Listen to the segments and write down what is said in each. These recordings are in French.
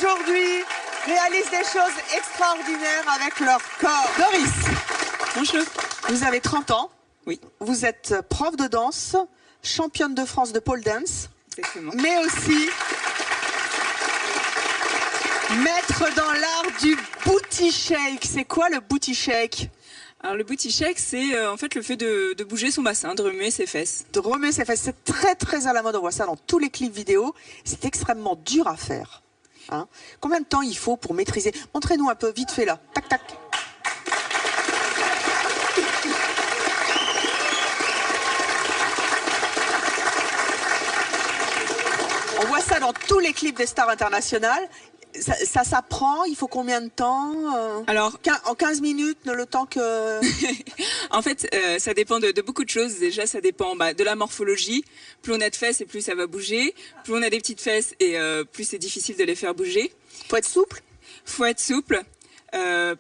aujourd'hui réalisent des choses extraordinaires avec leur corps. Doris, Bonjour. vous avez 30 ans. Oui. Vous êtes prof de danse, championne de France de pole dance, Exactement. mais aussi maître dans l'art du booty shake. C'est quoi le booty shake? Alors le booty shake, c'est en fait le fait de bouger son bassin, de remuer ses fesses. De remuer ses fesses. C'est très à la mode. On voit ça dans tous les clips vidéo. C'est extrêmement dur à faire. Hein? Combien de temps il faut pour maîtriser? Montrez-nous un peu, vite fait là. Tac, tac. On voit ça dans tous les clips des stars internationales. Ça s'apprend, il faut combien de temps? Alors, En 15 minutes, le temps que... en fait, ça dépend de beaucoup de choses. Déjà, ça dépend de la morphologie. Plus on a de fesses et plus ça va bouger. Plus on a des petites fesses et plus c'est difficile de les faire bouger. Faut être souple. Faut être souple.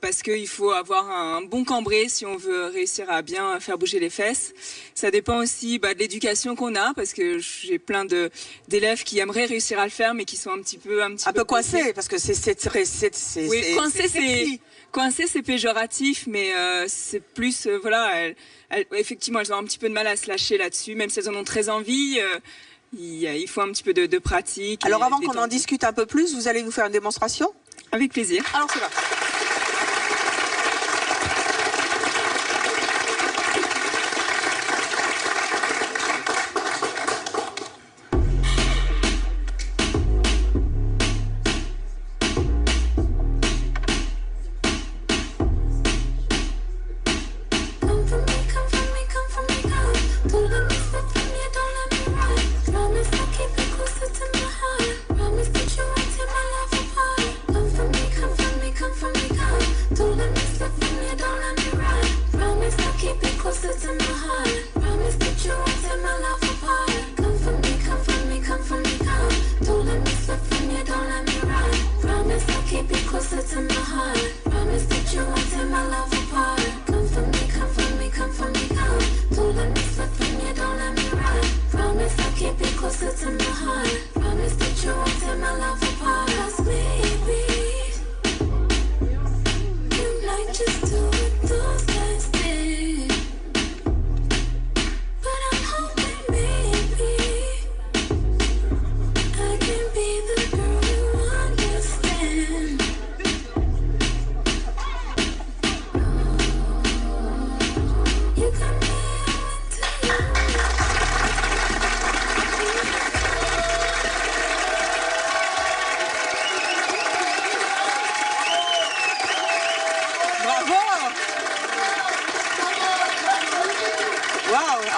Parce qu'il faut avoir un bon cambré si on veut réussir à bien faire bouger les fesses. Ça dépend aussi de l'éducation qu'on a, parce que j'ai plein d'élèves qui aimeraient réussir à le faire, mais qui sont un petit peu coincés, parce que c'est oui, coincé c'est péjoratif, mais c'est plus voilà, effectivement elles ont un petit peu de mal à se lâcher là-dessus, même si elles en ont très envie. Il faut un petit peu de pratique. Alors avant qu'on en discute un peu plus, vous allez nous faire une démonstration? Avec plaisir. Alors c'est là.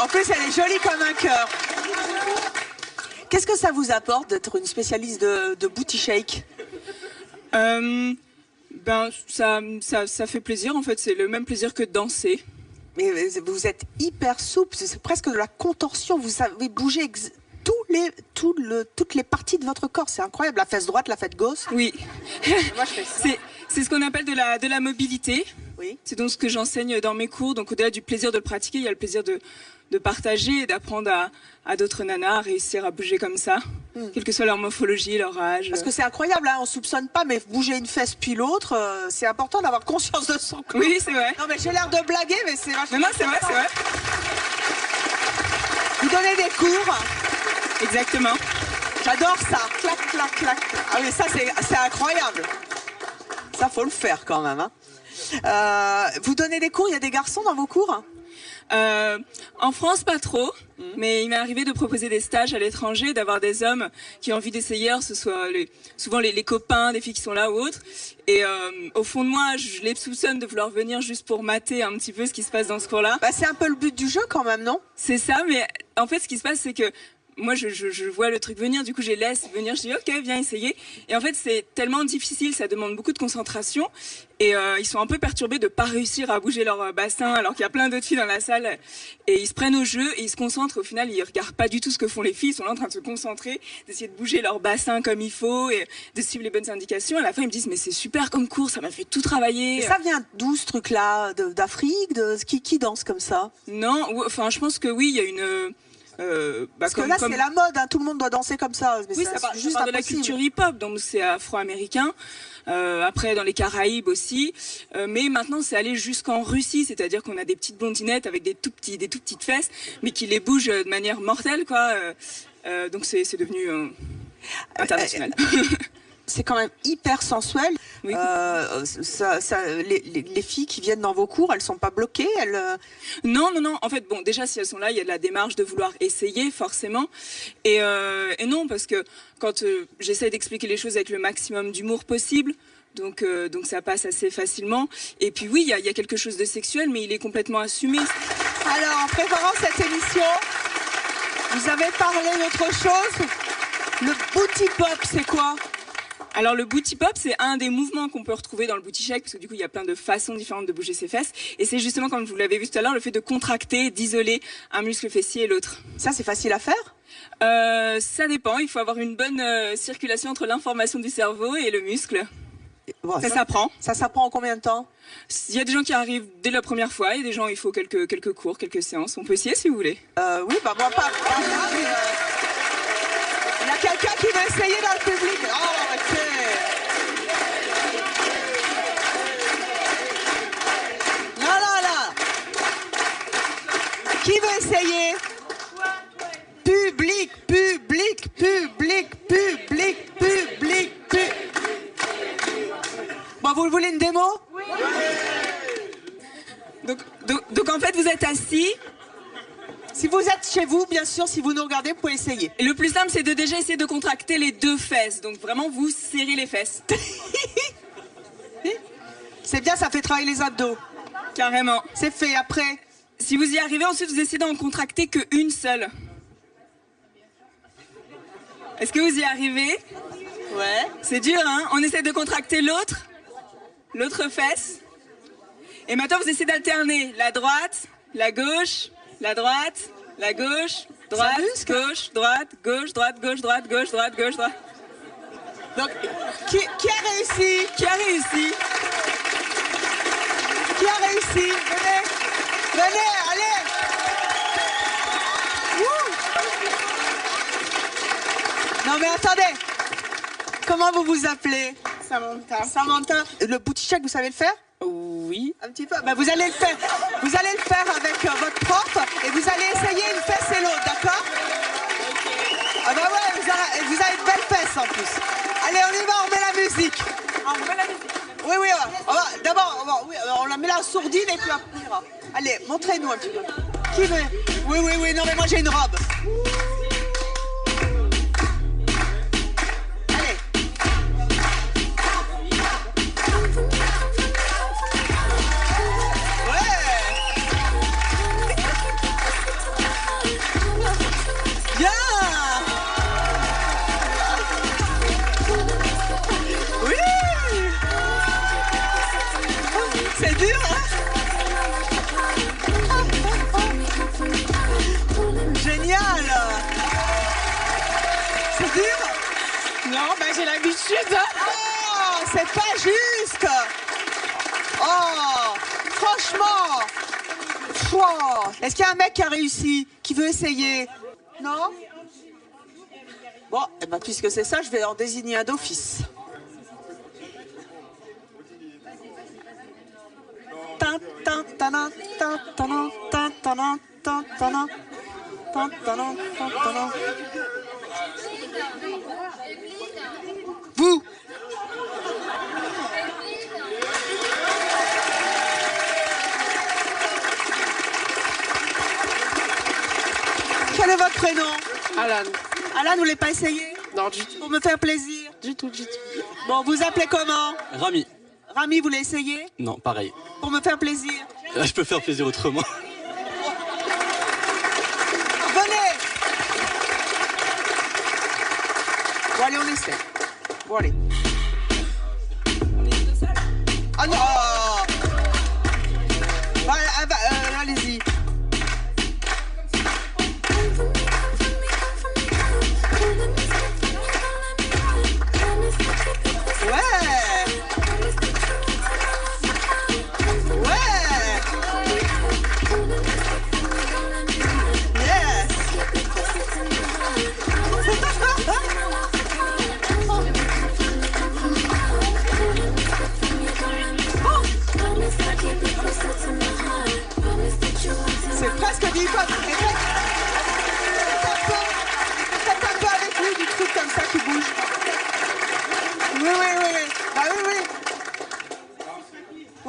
En plus, elle est jolie comme un cœur. Qu'est-ce que ça vous apporte d'être une spécialiste de booty shake? Ça fait plaisir, en fait. C'est le même plaisir que de danser. Mais vous êtes hyper souple. C'est presque de la contorsion. Vous savez bouger toutes les parties de votre corps. C'est incroyable. La fesse droite, la fesse gauche. Oui. Moi, je fais ça. C'est ce qu'on appelle de la mobilité. Oui. C'est donc ce que j'enseigne dans mes cours. Donc au-delà du plaisir de le pratiquer, il y a le plaisir de partager et d'apprendre à d'autres nanas à réussir à bouger comme ça, quelle que soit leur morphologie, leur âge. Parce que c'est incroyable, hein, on soupçonne pas, mais bouger une fesse puis l'autre, c'est important d'avoir conscience de son corps. Oui, c'est vrai. Non, mais j'ai l'air de blaguer, mais c'est vachement... Non, c'est vrai, c'est vrai. Vous donnez des cours. Exactement. J'adore ça. Clac, clac, clac. Ah oui, ça, c'est incroyable. Ça, faut le faire quand même. Hein. Vous donnez des cours, il y a des garçons dans vos cours? En France, pas trop, mais il m'est arrivé de proposer des stages à l'étranger, d'avoir des hommes qui ont envie d'essayer, ce soit souvent les copains, des filles qui sont là ou autres. Et au fond de moi, je les soupçonne de vouloir venir juste pour mater un petit peu ce qui se passe dans ce cours-là. C'est un peu le but du jeu quand même, non? C'est ça, mais en fait, ce qui se passe, c'est que moi, je vois le truc venir, du coup, je les laisse venir, je dis, ok, viens essayer. Et en fait, c'est tellement difficile, ça demande beaucoup de concentration. Et ils sont un peu perturbés de pas réussir à bouger leur bassin, alors qu'il y a plein d'autres filles dans la salle. Et ils se prennent au jeu et ils se concentrent. Au final, ils regardent pas du tout ce que font les filles. Ils sont là en train de se concentrer, d'essayer de bouger leur bassin comme il faut et de suivre les bonnes indications. À la fin, ils me disent, mais c'est super comme cours, ça m'a fait tout travailler. Et ça vient d'où, ce truc-là? D'Afrique? Qui danse comme ça? Non, enfin, je pense que oui, il y a Parce que là, c'est la mode, hein, tout le monde doit danser comme ça. Mais oui, ça part de la culture hip-hop, donc c'est afro-américain. Après, dans les Caraïbes aussi. Mais maintenant, c'est allé jusqu'en Russie, c'est-à-dire qu'on a des petites blondinettes avec des tout petites fesses, mais qui les bougent de manière mortelle, quoi. Donc c'est devenu international. C'est quand même hyper sensuel. Oui. Les filles qui viennent dans vos cours, elles sont pas bloquées, Non. En fait, bon, déjà si elles sont là, il y a de la démarche de vouloir essayer forcément. Et non, parce que quand j'essaie d'expliquer les choses avec le maximum d'humour possible, donc ça passe assez facilement. Et puis oui, il y a quelque chose de sexuel, mais il est complètement assumé. Alors, en préparant cette émission, vous avez parlé d'autre chose. Le booty pop, c'est quoi ? Alors le booty pop, c'est un des mouvements qu'on peut retrouver dans le booty shake, parce que du coup il y a plein de façons différentes de bouger ses fesses, et c'est justement, comme vous l'avez vu tout à l'heure, le fait de contracter, d'isoler un muscle fessier et l'autre. Ça, c'est facile à faire ? Ça dépend, il faut avoir une bonne circulation entre l'information du cerveau et le muscle. Bon, ça s'apprend. Ça s'apprend en combien de temps ? Il y a des gens qui arrivent dès la première fois, il y a des gens, il faut quelques cours, quelques séances. On peut essayer si vous voulez. Oui, bah moi pas mais, il y a quelqu'un qui veut essayer dans le public. Oh, ok. Là. Qui veut essayer ? Public. Bon, vous voulez une démo ? Oui. Donc en fait, vous êtes assis. Si vous êtes chez vous, bien sûr, si vous nous regardez, vous pouvez essayer. Et le plus simple, c'est de déjà essayer de contracter les deux fesses. Donc vraiment, vous serrez les fesses. C'est bien, ça fait travailler les abdos. Carrément. C'est fait, après. Si vous y arrivez, ensuite, vous essayez d'en contracter qu'une seule. Est-ce que vous y arrivez ? Ouais. C'est dur, hein ? On essaie de contracter l'autre fesse. Et maintenant, vous essayez d'alterner la droite, la gauche, la droite, la gauche, droite, gauche, droite, gauche, droite, gauche, droite, gauche, droite, gauche, droite. Donc, qui a réussi ? Qui a réussi ? Qui a réussi ? Venez, allez ! Wouh ! Non mais attendez, comment vous vous appelez ? Samantha. Le booty shake, vous savez le faire ? Oui. Un petit peu. Ben, vous allez le faire. Vous allez le faire avec votre prof et vous allez essayer une fesse et l'autre, d'accord ? Ah bah ouais, vous avez de belles fesses en plus. Allez, on y va, on met la musique. On met la musique. Oui, d'abord, on la met la sourdine et puis après on ira. Allez, montrez-nous un petit peu. Qui veut ? Oui, non mais moi j'ai une robe. C'est dur, hein ? Génial ! C'est dur ? Non, j'ai l'habitude. Oh, c'est pas juste ! Oh, franchement ! Oh. Est-ce qu'il y a un mec qui a réussi, qui veut essayer ? Non ? Bon, puisque c'est ça, je vais en désigner un d'office. Vous. Quel est votre prénom ? Alan. Alan, vous voulez pas essayer ? Non, du tout. Pour me faire plaisir ? Du tout. Bon, vous appelez comment ? Rami. Rami, vous voulez essayer ? Non, pareil. Pour me faire plaisir ? Là, je peux faire plaisir autrement. Venez ! Bon, allez, on essaie. Bon, allez. Ah non ! Allez-y.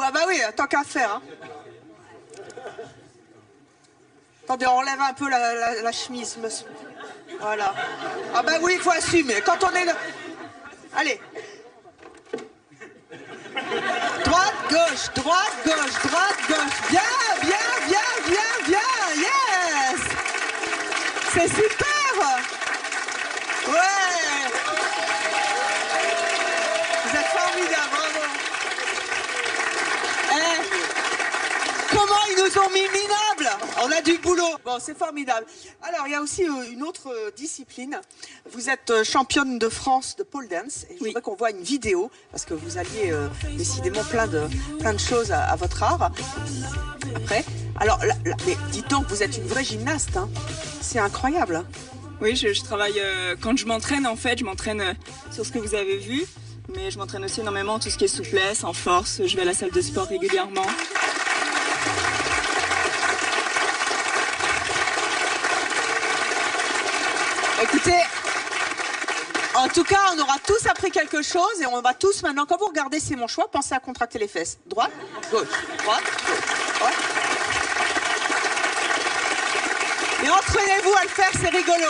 Ah bah oui, tant qu'à faire. Hein. Attendez, on enlève un peu la chemise, monsieur. Voilà. Ah bah oui, il faut assumer. Quand on est... Allez. Droite, gauche, droite, gauche, droite, gauche. Bien, bien, bien, bien, bien. Yes. C'est super. Ouais. Vous êtes formidable, bravo. Comment ils nous ont mis minables? On a du boulot. Bon, c'est formidable. Alors, il y a aussi une autre discipline. Vous êtes championne de France de pole dance. Et je voudrais qu'on voit une vidéo, parce que vous alliez décidément plein de choses à votre art. Après. Alors, mais dites donc, vous êtes une vraie gymnaste. Hein. C'est incroyable. Oui, je travaille, quand je m'entraîne, en fait, je m'entraîne sur ce que vous avez vu. Mais je m'entraîne aussi énormément en tout ce qui est souplesse, en force. Je vais à la salle de sport régulièrement. Écoutez, en tout cas, on aura tous appris quelque chose et on va tous maintenant, quand vous regardez C'est mon choix, pensez à contracter les fesses. Droite, gauche, droite, gauche, droite. Et entraînez-vous à le faire, c'est rigolo.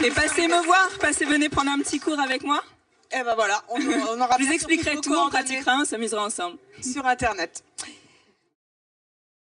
Et passez me voir, venez prendre un petit cours avec moi. Et ben voilà, on aura Je vous expliquerai tout, on pratiquera, on s'amusera ensemble. Sur Internet.